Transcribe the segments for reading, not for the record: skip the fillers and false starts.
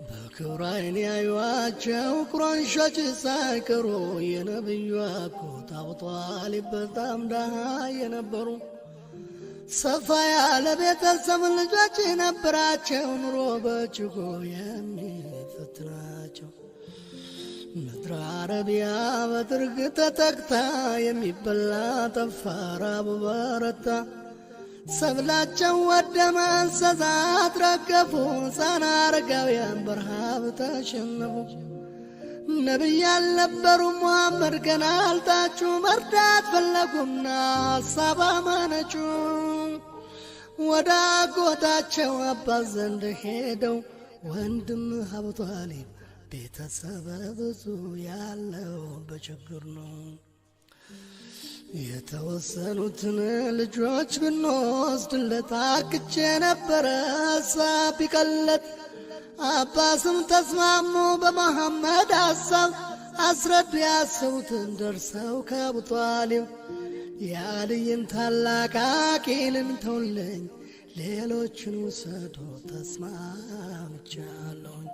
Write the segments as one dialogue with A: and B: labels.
A: በክብራይን ያዩዋቸው ቁረንሾች ሳይቀሩ የነብዩ አጎት አቡ ጣሊብ በጣም ደሃ የነበሩ ሰፋ ያለ ቤተሰብ ልጆች ነበራቸው። ኑሮ በእጅጉ የሚፈትናቸው ምድረ አረቢያ በድርቅ ተጠቅታ የሚበላ ጠፋ፣ ራብ በረታ። ሰብላቸው ወደመ፣ እንስሳት ረገፉ፣ ሕፃን አረጋውያን በረሃብ ተሸነፉ። ነቢይ አልነበሩ ሙሐመድ ገና አልታጩ፣ መርዳት ፈለጉና ሐሳብ አመነጩ። ወደ አጎታቸው አባት ዘንድ ሄደው ወንድም አቡ ጣሊብ ቤተሰብ ብዙ ያለው በችግር ነው። የተወሰኑትን ልጆች ብንወስድለት አቅቼ ነበረ ሐሳብ ቢቀለት። አባስም ተስማሙ በመሐመድ ሐሳብ፣ አስረዱ ያሰቡትን ደርሰው ከአቡ ጣሊብ የአልይን ታላቅ አቂልን ተውልኝ፣ ሌሎችን ውሰዱ ተስማምቻለሁኝ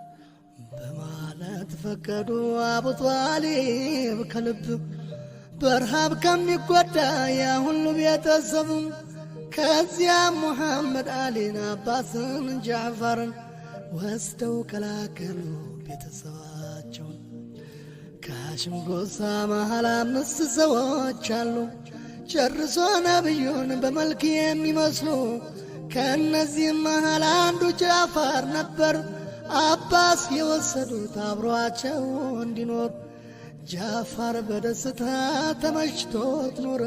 A: በማለት ፈቀዱ። አቡ ጣሊብ ከልብ በረሃብ ከሚጎዳ ያ ሁሉ ቤተሰብ፣ ከዚያም ሙሐመድ አሊን አባስን ጃዕፈርን ወስደው ከላከሉ ቤተሰባቸውን። ከሃሽም ጎሳ መሃል 5 ሰዎች አሉ ጨርሶ ነብዩን በመልክ የሚመስሉ። ከእነዚህም መሃል አንዱ ጃዕፈር ነበር። አባስ የወሰዱት አብሯቸው እንዲኖር። ጃዕፈር በደስታ ተመችቶት ኖረ፣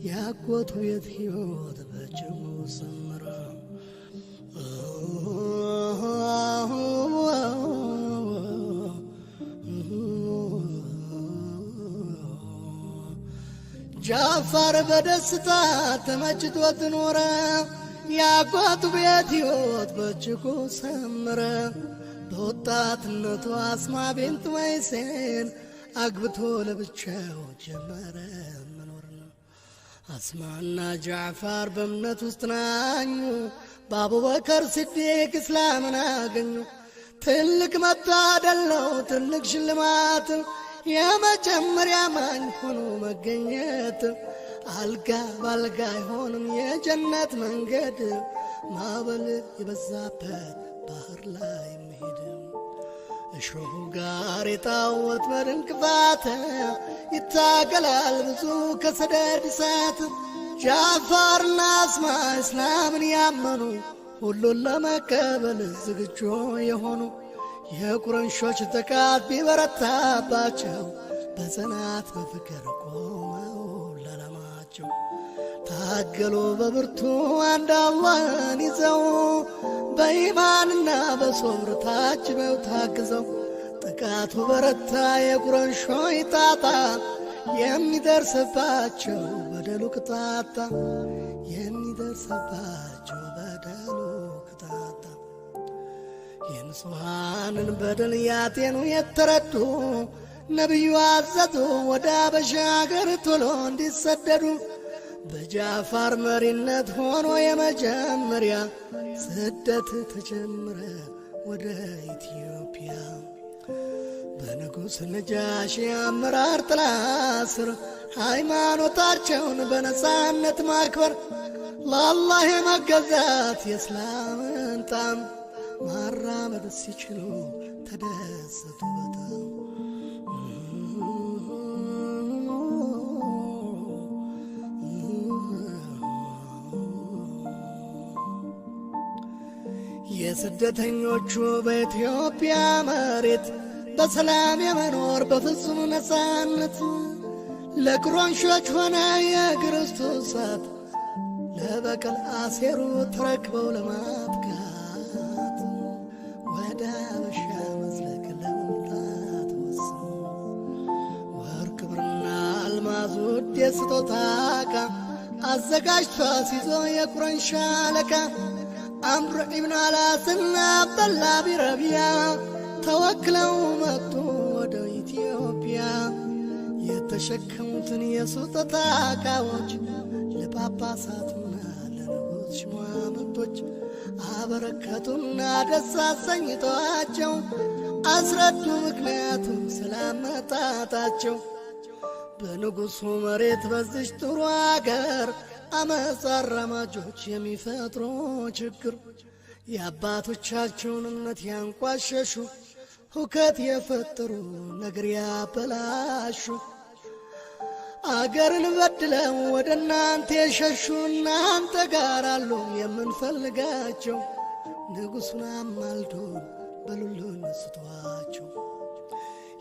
A: ያጎቱ ቤት ሕይወት በእጅጉ ሰመረ። ጃዕፈር በደስታ ተመችቶት ኖረ፣ ያጎቱ ቤት ሕይወት በእጅጉ ሰመረ። በወጣትነቱ አስማ ቢንት ወይሴን አግብቶ ለብቻው ጀመረ መኖር ነው። አስማና ጃዕፈር በእምነት ውስጥ ናኙ፣ በአቡበከር ሲዲቅ እስላምን አገኙ። ትልቅ መታደል ነው፣ ትልቅ ሽልማት፣ የመጀመሪያ ማኝ ሆኖ መገኘት። አልጋ ባልጋ አይሆንም የጀነት መንገድ፣ ማዕበል የበዛበት ባህር ላይ መሄድ። እሾሁ ጋሬጣው ወጥመድ እንቅፋት፣ ይታገላል ብዙ ከሰደድ እሳት። ጃዕፈርና አስማ እስላምን ያመኑ፣ ሁሉን ለመቀበል ዝግጁ የሆኑ። የቁረንሾች ጥቃት ቢበረታባቸው በጽናት በፍቅር ቆመው ለዓላማቸው ታገሉ በብርቱ አንድ አላህን ይዘው። በኢማንና በሶብር ታጅበው ታግዘው ጥቃቱ በረታ የቁረንሾች ጣጣ፣ የሚደርስባቸው በደሉ ቅጣጣ፣ የሚደርስባቸው በደሉ ቅጣጣ። የንጹሐንን በደል ያጤኑ የተረዱ ነቢዩ አዘዙ ወደ አበሻ አገር ቶሎ እንዲሰደዱ። በጃዕፈር መሪነት ሆኖ የመጀመሪያ ስደት ተጀመረ ወደ ኢትዮጵያ። በንጉሥ ነጃሺ አመራር ጥላ ስር ሃይማኖታቸውን በነጻነት ማክበር፣ ለአላህ የመገዛት የእስላምን ጣም ማራመድ ሲችሉ ተደሰቱ በጣም። የስደተኞቹ በኢትዮጵያ መሬት በሰላም የመኖር በፍጹም ነጻነት፣ ለቁረንሾች ሆነ የክርስቶስ እሳት፣ ለበቀል አሴሩ ተረክበው ለማጥቃት። ወደ አበሻ መዝለቅ ለመምጣት ወሰኑ። ወርቅ ብርና አልማዝ ውድ የስጦታ ዕቃ አዘጋጅቶ አስይዞ የቁረንሽ አለቃ አምር ኢብኑ አላስና አብደላ ቢረቢያ ተወክለው መጡ ወደ ኢትዮጵያ። የተሸከሙትን የስጦታ ዕቃዎች ለጳጳሳቱና ለንጉሥ ሽማምንቶች አበረከቱና ደስ አሰኝተዋቸው አስረዱ ምክንያቱም ስላመጣጣቸው። በንጉሡ መሬት በዚች ጥሩ አገር አመፅ አራማጆች የሚፈጥሩ ችግር የአባቶቻቸውን እምነት ያንቋሸሹ ሁከት የፈጠሩ ነገር ያበላሹ አገርን በድለው ወደ እናንተ የሸሹ እናንተ ጋር አሉ የምንፈልጋቸው ንጉሡን አማልዶን በሉሉን ስቷቸው።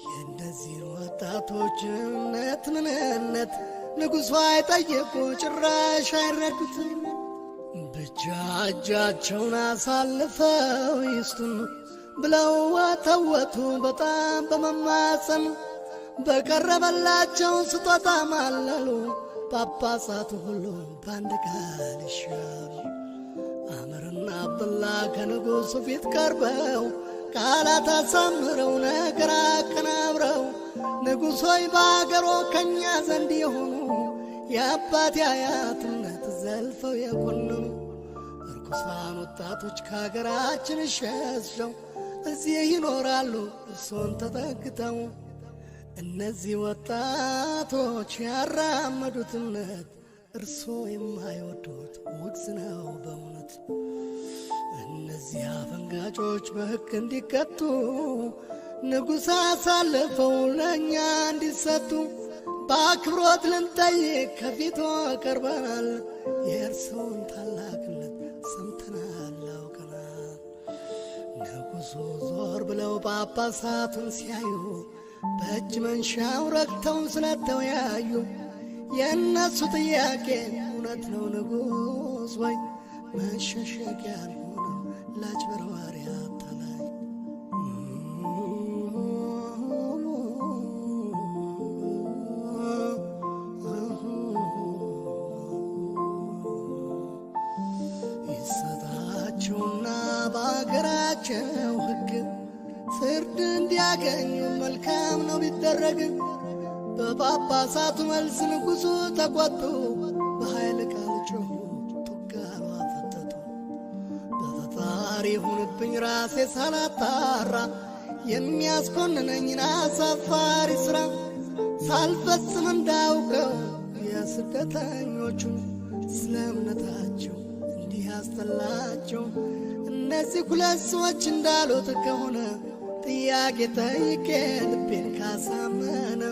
A: የእነዚህን ወጣቶች እምነት ምንነት ንጉሡ አይጠየቁ ጭራሽ አይረዱትም። ብቻ እጃቸውን አሳልፈው ይስጡን ብለው ወተወቱ በጣም በመማፀን በቀረበላቸው ስጦታ ማለሉ ጳጳሳቱ ሁሉ በአንድ ቃል ይሻሉ። አምርና አብዱላ ከንጉሡ ፊት ቀርበው ቃላት አሳምረው ነገር አቀናብረው ንጉሥ ሆይ በአገሮ ከእኛ ዘንድ የሆኑ የአባት አያትነት ዘልፈው የኮነኑ እርኩሳን ወጣቶች ከአገራችን ሸሽተው እዚህ ይኖራሉ እርሶን ተጠግተው። እነዚህ ወጣቶች ያራመዱት እምነት እርሶ የማይወዱት ውግዝ ነው በእውነት። እነዚህ አፈንጋጮች በሕግ እንዲቀጡ ንጉሥ አሳልፈው ለእኛ እንዲሰጡ በአክብሮት ልንጠይቅ ከፊቶ ቀርበናል። የእርሶን ታላቅነት ሰምተናል አውቀናል። ንጉሡ ዞር ብለው ጳጳሳቱን ሲያዩ በእጅ መንሻው ረግተው ስለተወያዩ የእነሱ ጥያቄ እውነት ነው ንጉሥ ወይ መሸሸጊያ አልሆነም ላጭበርባሪ አታላይ። ይሰጣቸውና በአገራቸው ሕግ ፍርድ እንዲያገኙ መልካም ነው ቢደረግ። በጳጳሳቱ መልስ ንጉሡ ተቆጡ፣ በኃይል ቃል ጮኹ፣ ቱጋሩ አፈተቱ። በፈጣሪ ይሁንብኝ ራሴ ሳላጣራ የሚያስኮንነኝን አሳፋሪ ሥራ ሳልፈጽም እንዳውቀው የስደተኞቹን ስለ እምነታቸው እንዲህ ያስጠላቸው። እነዚህ ሁለት ሰዎች እንዳሉት ከሆነ ጥያቄ ጠይቄ ልቤን ካሳመነ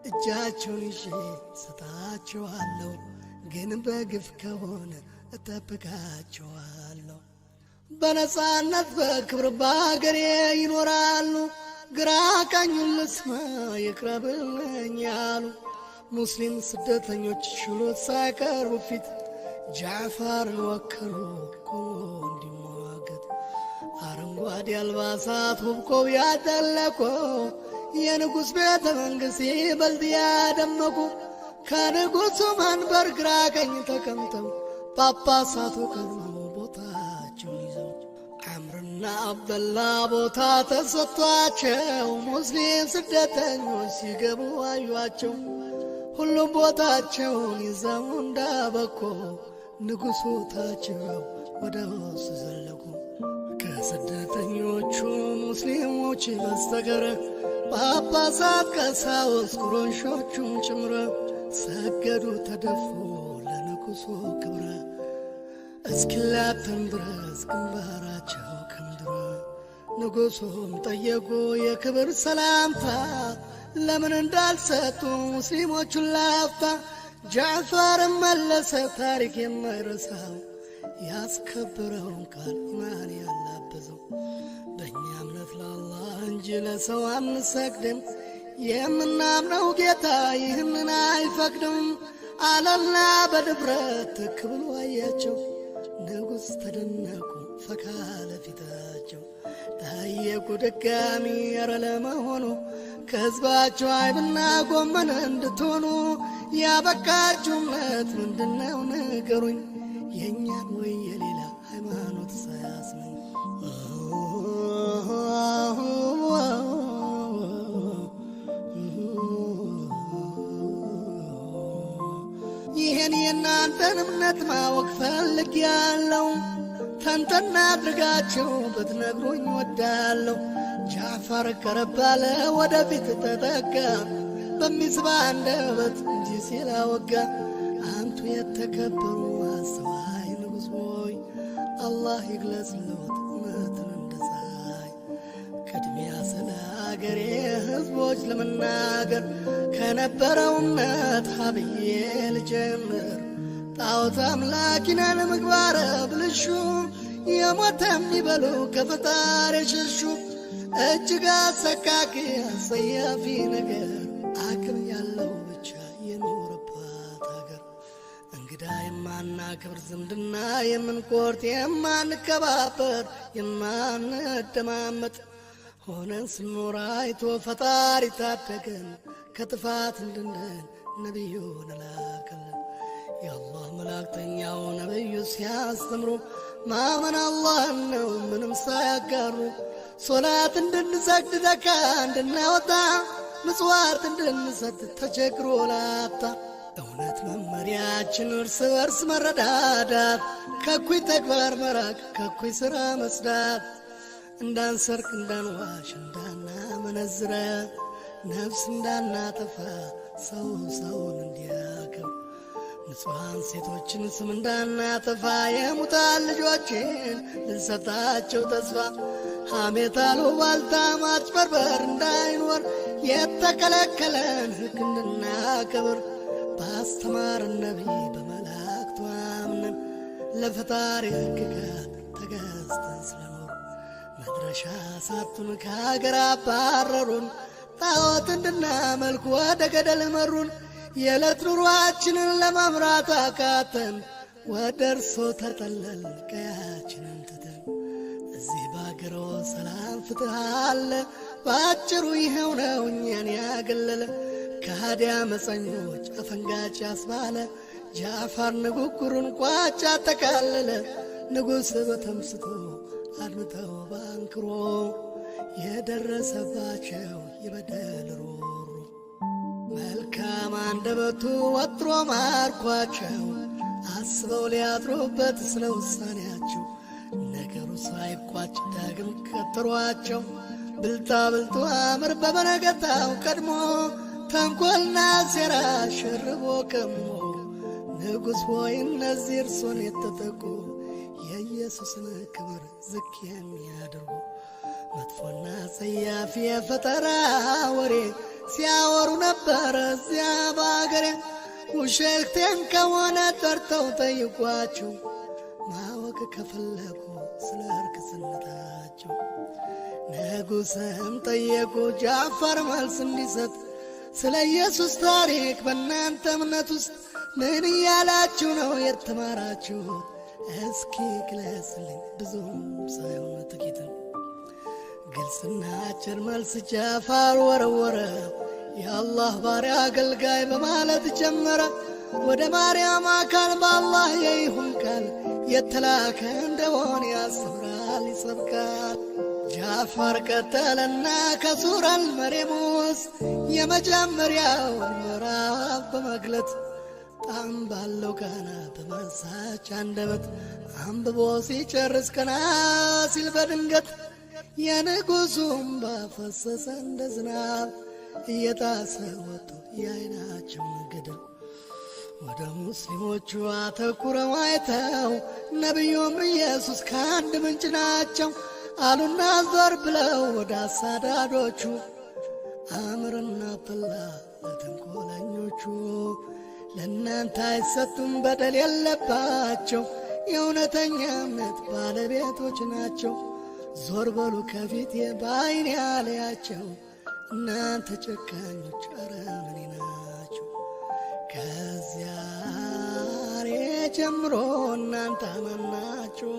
A: እጃቸውን ይዤ ሰጣቸዋለሁ፣ ግን በግፍ ከሆነ እጠብቃቸዋለሁ። በነጻነት በክብር በአገሬ ይኖራሉ፣ ግራ ቀኙን ልስማ ይቅረብልኝ ያሉ ሙስሊም ስደተኞች ችሎት ሳይቀርቡ ፊት ጃዕፈርን ወከሉ ቆሞ እንዲሟገት። አረንጓዴ አልባሳት ውብቆው ያጠለቁ የንጉሥ ቤተ መንግሥት ይበልጥ ያደመቁ ከንጉሡ መንበር ግራ ቀኝ ተቀምጠው ጳጳሳቱ ቀድመው ቦታቸውን ይዘው አምርና አብደላ ቦታ ተሰጥቷቸው ሙስሊም ስደተኞች ሲገቡ አዩአቸው። ሁሉም ቦታቸውን ይዘው እንዳበቁ ንጉሡ ታጅበው ወደ ውስጥ ዘለቁ። ከስደተኞቹ ሙስሊሞች በስተቀር ጳጳሳት፣ ቀሳውስት፣ ቁረይሾቹም ጭምረ ሰገዱ ተደፉ ለንጉሡ ክብረ። እስኪላተም ድረስ ግንባራቸው ከምድረ። ንጉሡም ጠየቁ የክብር ሰላምታ ለምን እንዳልሰጡ ሙስሊሞቹን ላፍታ። ጃዕፈርም መለሰ ታሪክ የማይረሳው ያስከብረውን ቃል ኢማን ያላበዘው። በእኛ እምነት ለአላህ እንጂ ለሰው አንሰግድም፣ የምናምነው ጌታ ይህንን አይፈቅድም አለና በድፍረት ትክ ብሎ አያቸው። ንጉሥ ተደነቁ ፈካ ለፊታቸው። ጠየቁ ድጋሚ ኧረ ለመሆኑ ከሕዝባቸው አይብና ጎመን እንድትሆኑ ያበቃችሁ እምነት ምንድነው ንገሩኝ፣ የእኛን ወይ የሌላ ሃይማኖት ሳያስመኝ። ይህን የእናንተ ያንተን እምነት ማወቅ ፈልጌያለሁ። ተንተና አድርጋችሁ ብትነግሩኝ ወዳለሁ። ጃዕፈር ቀረብ አለ ወደፊት ተጠጋ፣ በሚስባ አንደበት እንዲህ ሲል አወጋ። አንቱ የተከበሩ አስተዋይ ንጉሥ ሆይ አላህ ይግለጽልዎት እውነትን እንደ ፀሐይ። ቅድሚያ ስለ አገሬ ሕዝቦች ለመናገር ከነበረው እምነት ሀብዬ ልጀምር። ጣዖት አምላኪ ነን ምግባረ ብልሹ፣ የሞተ የሚበሉ ከፈጣሪ የሸሹ። እጅግ አሰቃቂ አጸያፊ ነገር አቅም ያለው ብቻ የኖረባት አገር። እንግዳ የማናከብር ዝምድና የምንቆርጥ የማንከባበር የማንደማመጥ ሆነን ስኖር አይቶ ፈጣሪ ታደገን ከጥፋት እንድንድን ነቢዩን ላከልን። የአላህ መላእክተኛው ነቢዩ ሲያስተምሩ ማመን አላህን ነው ምንም ሳያጋሩ። ሶላት እንድንሰግድ ዘካ እንድናወጣ ምጽዋት እንድንሰጥ ተቸግሮ ላጣ። እውነት መመሪያችን እርስ በርስ መረዳዳት፣ ከኩይ ተግባር መራቅ ከኩይ ሥራ መስዳት። እንዳንሰርቅ እንዳንዋሽ እንዳናመነዝረ፣ ነፍስ እንዳናጠፋ ሰው ሰውን እንዲያከብር። ንጹሐን ሴቶችን ስም እንዳናጠፋ፣ የሙታን ልጆችን ልንሰጣቸው ተስፋ። ሐሜት አሉባልታ ማጭበርበር እንዳይኖር፣ የተከለከለን ሕግ እንድናከብር። ባስተማረን ነቢይ በመላእክቱ አምነን፣ ለፈጣሪ ሕግጋት ተገዝተን ስለኖር። መድረሻ ሳቱን ከአገር አባረሩን፣ ጣዖት እንድናመልክ ወደ ገደል መሩን። የዕለት ኑሯችንን ለመምራት አቃተን፣ ወደ እርሶ ተጠለል ቀያችንን ትተን። እዚህ ባገሮ ሰላም ፍትሕ አለ፣ በአጭሩ ይኸው ነው እኛን ያገለለ። ከሃዲ አመፀኞች አፈንጋጭ ያስባለ፣ ጃዕፈር ንግግሩን ቋጭ አጠቃለለ። ንጉሥ በተምስቶ አድምጠው ባንክሮ፣ የደረሰባቸው የበደል ሮሮ። መልካም አንደበቱ ወጥሮ ማርኳቸው፣ አስበው ሊያድሩበት ስለ ውሳኔያቸው። ነገሩ ሳይቋጭ ዳግም ቀጠሯቸው፣ ብልጣ ብልጡ አምር በበነገታው ቀድሞ። ተንኰልና ሴራ ሸርቦ ከሞ፣ ንጉሥ ሆይ እነዚህ እርሶን የተጠቁ የኢየሱስን ክብር ዝቅ የሚያደርጉ። መጥፎና ጸያፊ የፈጠራ ወሬ ሲያወሩ ነበረ እዚያ ባገሬ። ውሸቴን ከሆነ ጠርተው ጠይቋቸው፣ ማወቅ ከፈለጉ ስለ እርክስነታቸው። ንጉሥም ጠየቁ ጃዕፈር መልስ እንዲሰጥ፣ ስለ ኢየሱስ ታሪክ በእናንተ እምነት ውስጥ ምን እያላችሁ ነው የተማራችሁት? እስኪ ግለጽልኝ ብዙም ሳይሆን ጥቂትም። ግልጽና አጭር መልስ ጃዕፈር ወረወረ፣ የአላህ ባሪያ አገልጋይ በማለት ጀመረ። ወደ ማርያም አካል በአላህ የይሁን ቃል የተላከ እንደሆን ያስተምራል ይሰብካል። ጃዕፈር ቀጠለና ከሱረል መርየም ውስጥ የመጀመሪያውን ምዕራፍ በመግለጥ ጣዕም ባለው ቃና በመሳች አንደበት አንብቦ ሲጨርስ ቀና ሲል በድንገት የንጉሡም እንባ ፈሰሰ እንደ ዝናብ፣ እየጣሰ ወጥቶ የዓይናቸውን ገደል። ወደ ሙስሊሞቹ አተኩረው አይተው ነቢዩም ኢየሱስ ከአንድ ምንጭ ናቸው አሉና ዞር ብለው ወደ አሳዳዶቹ፣ አምርና አብደላ ለተንኰለኞቹ። ለእናንተ አይሰጡም በደል የለባቸው፣ የእውነተኛ እምነት ባለቤቶች ናቸው። ዞር በሉ ከፊቴ በዐይኔ አልያቸው፣ እናንተ ጨካኞች አረመኔ ናቸው። ከዚያሬ ጀምሮ እናንተ አማናችሁ፣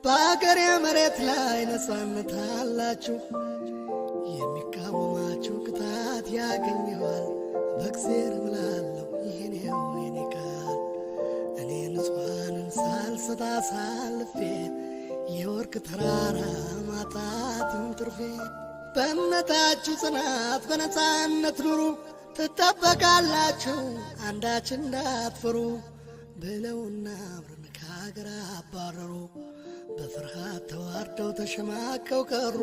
A: በአገሬ መሬት ላይ ነጻነት አላችሁ። የሚቃወማችሁ ቅጣት ያገኘዋል፣ በእግዚአብሔር እምላለሁ ይህን ነው የኔ ቃል። እኔ ንጹሐንን ሳልሰጥ አሳልፌ የወርቅ ተራራ ማጣትም ትርፌ። በእምነታችሁ ጽናት በነጻነት ኑሩ፣ ትጠበቃላችሁ አንዳች እንዳትፈሩ። ብለውና አብረን ከሀገር አባረሩ። በፍርሃት ተዋርደው ተሸማቀው ቀሩ።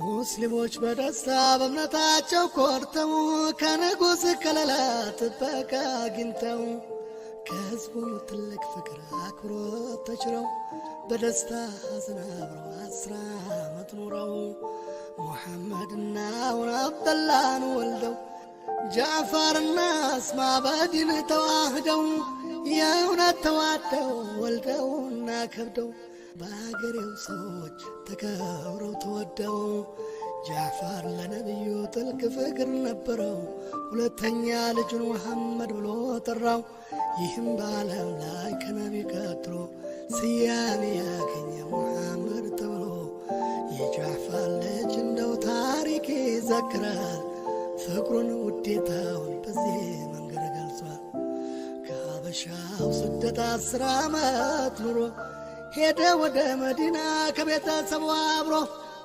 A: ሙስሊሞች በደስታ በእምነታቸው ኮርተው ከንጉሥ ከለላ ጥበቃ አግኝተው ከሕዝቡ ትልቅ ፍቅር አክብሮት ተችረው በደስታ ሐዘን አብረው 10 ዓመት ኑረው ሙሐመድና አብደላን ወልደው ጃዕፈርና አስማ በዲን ተዋህደው የእውነት ተዋደው ወልደውና ከብደው በአገሬው ሰዎች ተከብረው ተወደው ጃዕፈር ለነቢዩ ጥልቅ ፍቅር ነበረው። ሁለተኛ ልጁን መሐመድ ብሎ ጠራው። ይህም በዓለም ላይ ከነቢ ቀጥሎ ስያሜ ያገኘ ሙሐመድ ተብሎ የጃዕፈር ልጅ እንደው ታሪክ ይዘክራል። ፍቅሩን ውዴታውን በዚህ መንገድ ገልጿል። ከሀበሻው ስደት 10 ዓመት ኑሮ ሄደ ወደ መዲና ከቤተሰቡ አብሮ።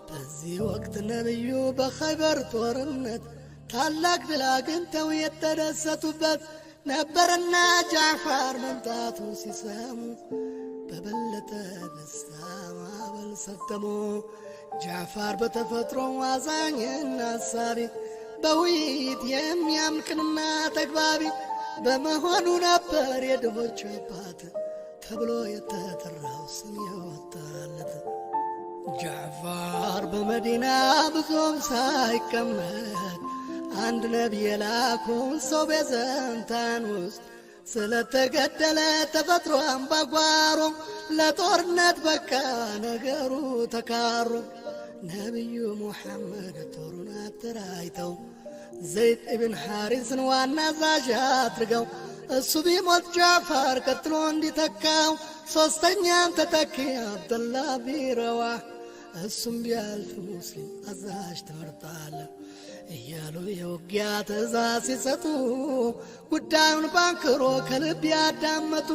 A: በዚህ ወቅት ነቢዩ በኸይበር ጦርነት ታላቅ ድል አግኝተው የተደሰቱበት ነበርና ጃዕፈር መምጣቱ ሲሰሙ በበለጠ ደስታ ማዕበል ሰተሙ። ጃዕፈር በተፈጥሮ አዛኝና አሳቢ በውይይት የሚያምቅንና ተግባቢ በመሆኑ ነበር የድሆች አባት ተብሎ የተጠራው ስም የወጣለት። ጃዕፈር በመዲና ብዙም ሳይቀመጥ አንድ ነቢይ የላከውን ሰው ቤዘንታን ውስጥ ስለተገደለ ተፈጥሮ አምባጓሮ ለጦርነት በቃ ነገሩ ተካሮ። ነቢዩ ሙሐመድ ጦሩን አደራጅተው ዘይድ ኢብን ሐሪስን ዋና አዛዥ አድርገው እሱ ቢሞት ጃዕፈር ቀጥሎ እንዲተካው ሦስተኛም ተተኪ አብደላ ቢረዋህ እሱም ቢያልፍ ሙስሊም አዛዥ ትመርጣለህ እያሉ የውጊያ ትእዛዝ ሲሰጡ ጉዳዩን ባንክሮ ከልብ ያዳመጡ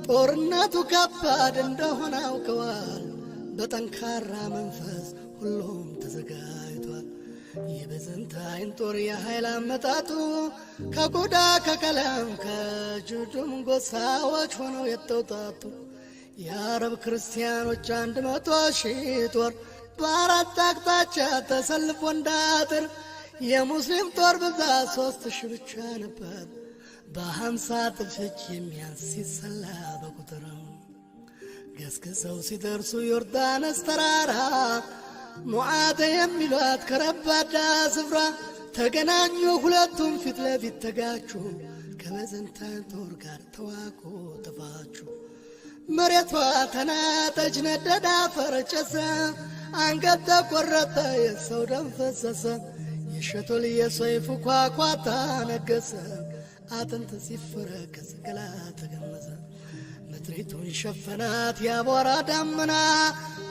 A: ጦርነቱ ከባድ እንደሆነ አውቀዋል። በጠንካራ መንፈስ ሁሉም ተዘጋጅቷል። የቤዘንታይን ጦር የኃይል አመጣጡ ከቆዳ ከቀለም ከጁዱም ጎሳዎች ሆነው የተውጣጡ የአረብ ክርስቲያኖች 100,000 ጦር በአራት አቅጣጫ ተሰልፎ እንዳጥር የሙስሊም ጦር ብዛት 3,000 ብቻ ነበር። በ50 እጥፍ እጅ የሚያንስ ሲሰላ በቁጥር ገስግሰው ሲደርሱ ዮርዳኖስ ተራራ ሙዓተ የሚሏት ከረባዳ ስፍራ ተገናኙ። ሁለቱም ፊት ለፊት ተጋቹ። ከቤዘንታይን ጦር ጋር ተዋጉ ተፋቹ። መሬቷ ተናጠች፣ ነደዳ ፈረጨሰ፣ አንገት ተቆረጠ፣ የሰው ደም ፈሰሰ። የሸቶል የሰይፉ ኳኳታ ነገሰ፣ አጥንት ሲፈረከስ ገላ ተገመሰ። ምድሪቱን ሸፈናት ያቧራ ዳመና፣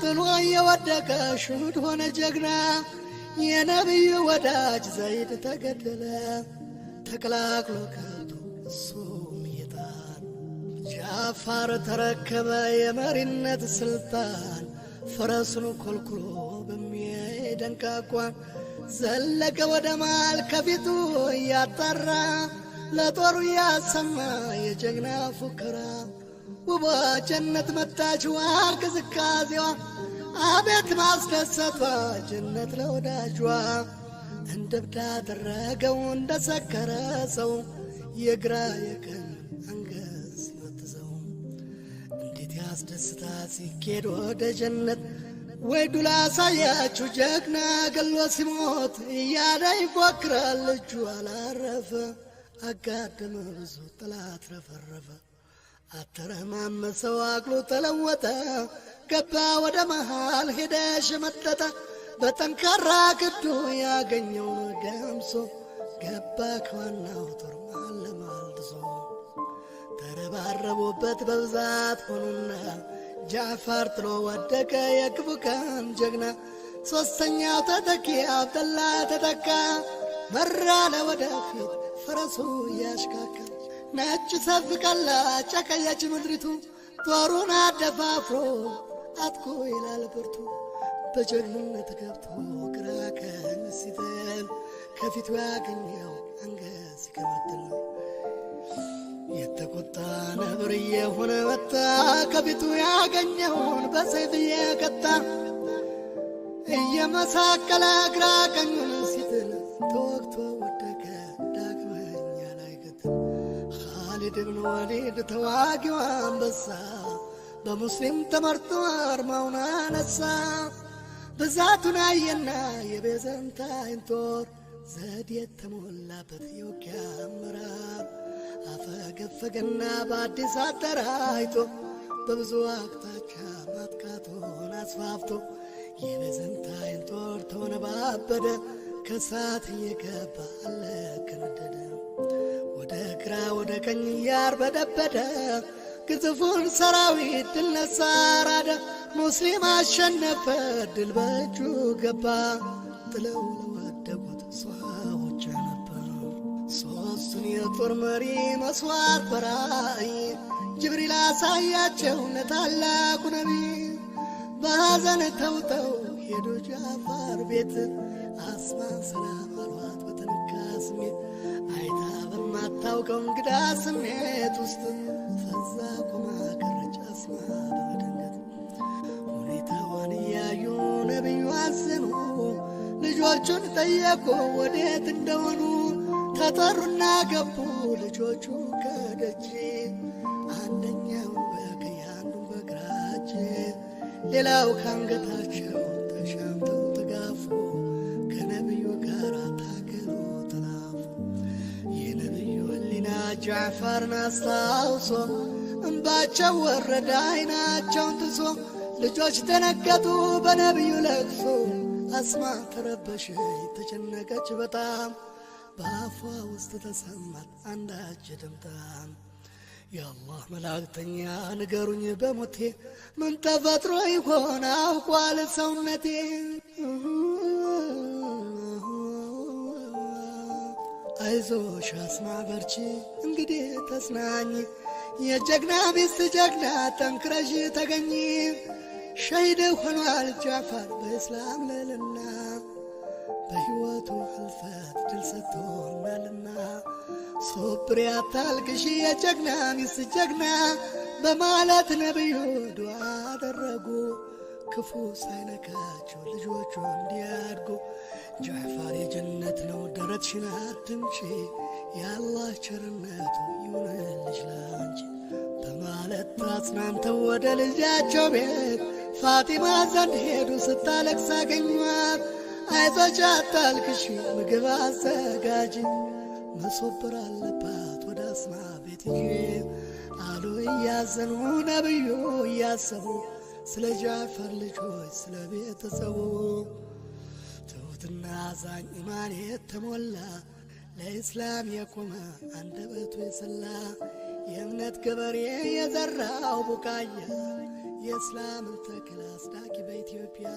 A: ጥሎ የወደቀ ሽሁድ ሆነ ጀግና። የነቢዩ ወዳጅ ዘይድ ተገደለ፣ ተቀላቅሎ ከብቱ እሱም ይጣል። ጃዕፈር ተረከበ የመሪነት ስልጣን፣ ፈረሱን ኮልኩሎ በሚደንቅ አቋም ዘለቀ ወደ ማል ከፊቱ እያጣራ ለጦሩ ያሰማ የጀግና ፉከራ። ውቧ ጀነት መጣችዋ ቅዝቃዜዋ፣ አቤት ማስደሰቷ ጀነት ለወዳጇ። እንደ እብድ አደረገው እንደ ሰከረ ሰው የግራ የቀኝ አንገት ሲመትዘው። እንዴት ያስደስታ ሲኬድ ወደ ጀነት፣ ወይ ዱላ ሳያችሁ ጀግና ገሎ ሲሞት እያለ ይፎክራል እጁ አላረፈ። አጋደመ ብዙ ጠላት ረፈረፈ፣ አተረማመሰው አቅሉ ተለወጠ። ገባ ወደ መሃል ሄደ ሸመጠጠ፣ በጠንካራ ግዱ ያገኘውን ገምሶ ገባ ከዋናው ጦር መሃል ለመሃል ድሶ። ተረባረቡበት በብዛት ሆኑና ጃዕፈር ጥሎ ወደቀ የክፉ ቀን ጀግና። ሦስተኛው ተተኪ አብደላ ተተካ፣ መራ ለወደፊት ፈረሱ እያሽካካ። ነጭ ሰፍ ቀላ ጨቀየች ምድሪቱ፣ ጦሩን አደፋፍሮ አጥቆ ይላል ብርቱ። በጀግንነት ገብቶ ግራ ቀኝ ሲጥል፣ ከፊቱ ያገኘው አንገት ሲከመትል። የተቆጣ ነብር የሆነ መጣ ከፊቱ ያገኘውን በሰይፍ እየቀጣ እየመሳቀለ ግራ ቀኙን ሲጥል ተወግቶ ወደቀ ዳግመኛ ላይገጥም። ኻሊድ ብን ወሊድ ተዋጊው አንበሳ በሙስሊም ተመርጦ አርማውን አነሳ። ብዛቱን አየና የቤዘንታይን ጦር ዘዴ የተሞላበት የውጊያ አመራር አፈገፈገና በአዲስ አደራጅቶ በብዙ አቅጣጫ ማጥቃቱን አስፋፍቶ የቤዘንታይን ጦር ተወነባበደ። ከሳት እየገባ አለከነደደ። ወደ ግራ ወደ ቀኝ እያርበደበደ ግዙፉን ሰራዊት ድል ነሣ አራደ። ሙስሊም አሸነፈ ድል በእጁ ገባ። ጥለው ለወደቁት ሰዎች ነበር ሦስቱን የጦር መሪ መስዋዕት በራእይ ጅብሪል አሳያቸው ለታላቁ ነቢይ። በሐዘን ተውጠው ሄዱ ጃፋር ቤት አስማን ሰላም አሏት በተነካ ስሜት። አይታ በማታውቀው እንግዳ ስሜት ውስጥ ፈዛ ቆማ ቀረች አስማ በመደንገጥ። ሁኔታዋን እያዩ ነቢዩ አዘኑ። ልጆቹን ጠየቁ ወዴት እንደሆኑ። ተጠሩና ገቡ ልጆቹ ከደጅ። አንደኛው በቀኝ አንዱን በግራ እጅ፣ ሌላው ካንገታቸው ተሻምተው ተጋፉ። ከነቢዩ ጋር ታገሉ ተላፉ። የነቢዩ ሕሊና ጃዕፈርን አስታውሶ እንባቸው ወረደ አይናቸውን ትሶ። ልጆች ደነገጡ በነቢዩ ለቅሶ። አስማ ተረበሸች ተጨነቀች በጣም። በአፏ ውስጥ ተሰማት አንዳች ድምጣም። የአላህ መላእክተኛ ንገሩኝ በሞቴ ምን ተፈጥሮ ይሆን አውቋል ሰውነቴ። አይዞሽ አስማ በርቺ እንግዲህ ተጽናኝ፣ የጀግና ሚስት ጀግና ጠንክረሽ ተገኝ። ሸሂድ ሆኗል ጃዕፈር በእስላም ልዕልና፣ በሕይወቱ ሕልፈት ድል ሰጥቶናልና። ሶብሪ አታልቅሺ የጀግና ሚስት ጀግና በማለት ነቢዩ ዱዓ አደረጉ። ክፉ ሳይነካቸው ልጆቹ እንዲያድጉ። ጃዕፈር የጀነት ነው ደረትሽን አትምጪ፣ የአላህ ቸርነቱ ይሁንልሽ ላንቺ በማለት አጽናንተው ወደ ልጃቸው ቤት ፋጢማ ዘንድ ሄዱ። ስታለቅስ አገኟት። አይዞሽ አታልቅሺ ምግብ አዘጋጂ፣ መሶብር አለባት ወደ አስማ ቤት ሂጂ አሉ እያዘኑ ነቢዩ እያሰቡ ስለ ጃዕፈር ልጆች ስለ ቤተሰቡ። ትሑትና አዛኝ ኢማን የተሞላ ለኢስላም የቆመ አንደበቱ የሰላ የእምነት ገበሬ የዘራው ቡቃያ የእስላምን ተክል አስዳቂ በኢትዮጵያ